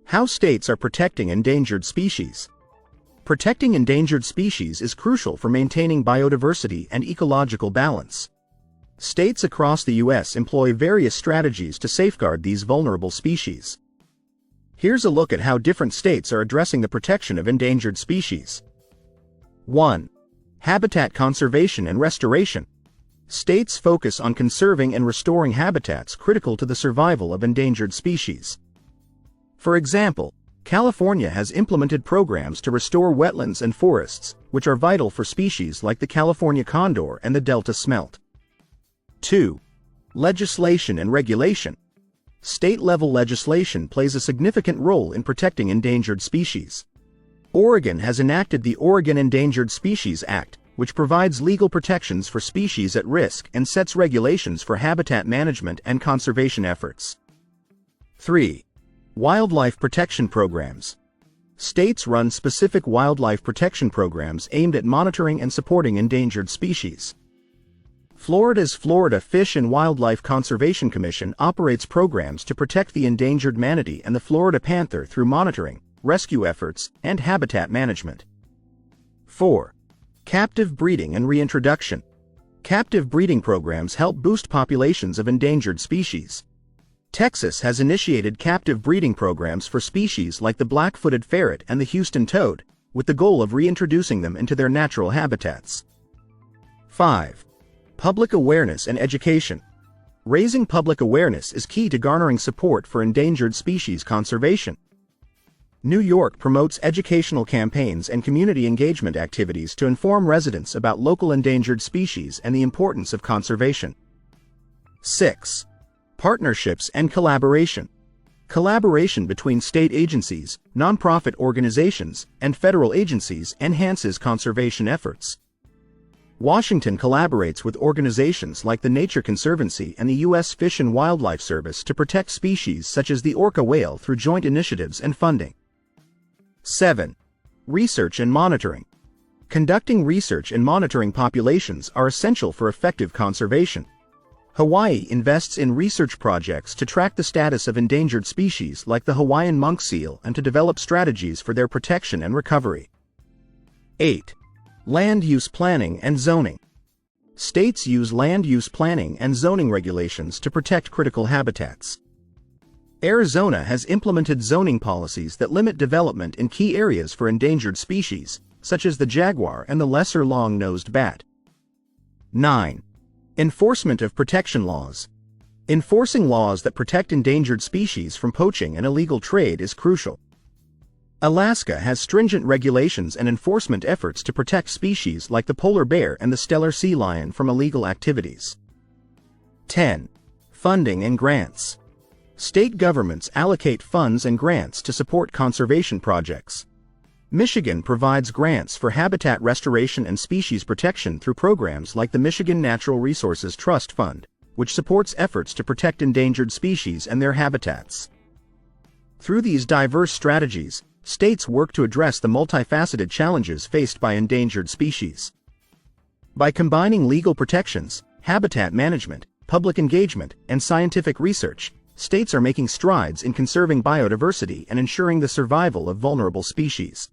How states are protecting endangered species. Protecting endangered species is crucial for maintaining biodiversity and ecological balance. States across the U.S. employ various strategies to safeguard these vulnerable species. Here's a look at how different states are addressing the protection of endangered species. 1. Habitat conservation and restoration. States focus on conserving and restoring habitats critical to the survival of endangered species. For example, California has implemented programs to restore wetlands and forests, which are vital for species like the California condor and the Delta smelt. 2. Legislation and regulation. State-level legislation plays a significant role in protecting endangered species. Oregon has enacted the Oregon Endangered Species Act, which provides legal protections for species at risk and sets regulations for habitat management and conservation efforts. 3. Wildlife protection programs. States run specific wildlife protection programs aimed at monitoring and supporting endangered species. Florida's Florida Fish and Wildlife Conservation Commission operates programs to protect the endangered manatee and the Florida panther through monitoring, rescue efforts, and habitat management. 4. Captive breeding and reintroduction. Captive breeding programs help boost populations of endangered species. Texas has initiated captive breeding programs for species like the black-footed ferret and the Houston toad, with the goal of reintroducing them into their natural habitats. 5. Public awareness and education. Raising public awareness is key to garnering support for endangered species conservation. New York promotes educational campaigns and community engagement activities to inform residents about local endangered species and the importance of conservation. 6. Partnerships and collaboration. Collaboration between state agencies, nonprofit organizations, and federal agencies enhances conservation efforts. Washington collaborates with organizations like the Nature Conservancy and the U.S. Fish and Wildlife Service to protect species such as the orca whale through joint initiatives and funding. 7. Research and monitoring. Conducting research and monitoring populations are essential for effective conservation. Hawaii invests in research projects to track the status of endangered species like the Hawaiian monk seal and to develop strategies for their protection and recovery. 8. Land use planning and zoning. States use land use planning and zoning regulations to protect critical habitats. Arizona has implemented zoning policies that limit development in key areas for endangered species, such as the jaguar and the lesser long-nosed bat. 9. Enforcement of protection laws. Enforcing laws that protect endangered species from poaching and illegal trade is crucial. Alaska has stringent regulations and enforcement efforts to protect species like the polar bear and the Steller sea lion from illegal activities. 10. Funding and grants. State governments allocate funds and grants to support conservation projects. Michigan provides grants for habitat restoration and species protection through programs like the Michigan Natural Resources Trust Fund, which supports efforts to protect endangered species and their habitats. Through these diverse strategies, states work to address the multifaceted challenges faced by endangered species. By combining legal protections, habitat management, public engagement, and scientific research, states are making strides in conserving biodiversity and ensuring the survival of vulnerable species.